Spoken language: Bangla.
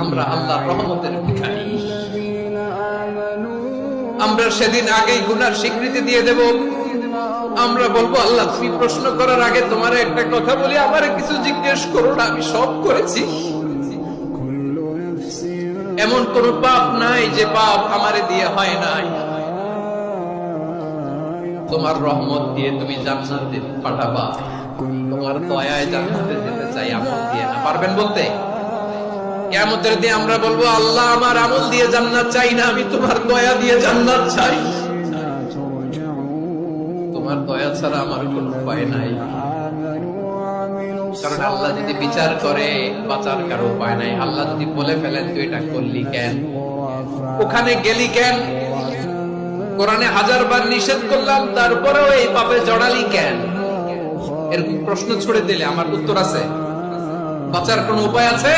আমরা আল্লাহর রহমতের ভিখারি। আমরা সেদিন আগেই গুনার স্বীকৃতি দিয়ে দেব। আমরা বলবো, আল্লাহ তুমি প্রশ্ন করার আগে তোমার একটা কথা বলি, আমারে কিছু জিজ্ঞেস করো না, আমি সব করেছি। এমন কোন পাপ নাই যে পাপ আমারে দিয়ে হয় নাই। তোমার রহমত দিয়ে তুমি জান্নাতে পাঠাবা, তোমার দয়ায় জান্নাতে যেতে চাই, আমল দিয়ে না। পারবেন বলতে? কিয়ামতের দিন আমরা বলবো, আল্লাহ আমার আমল দিয়ে জান্নাত চাই না, আমি তোমার দয়া দিয়ে জান্নাত চাই। তোমার দয়া ছাড়া আমার কোনো উপায় নাই। কারণ আল্লাহ যদি বিচার করে বাঁচার কারো উপায় নাই। আল্লাহ যদি বলে ফেলেন তুই এটা করলি কেন, ওখানে গেলি কেন, কোরআনে 1000 বার নিষেধ করলাম তারপরেও এই পাপে জড়ালি কেন, এরকম প্রশ্ন ছুড়ে দিলে আমার উত্তর আছে? বাঁচার কোনো উপায় আছে?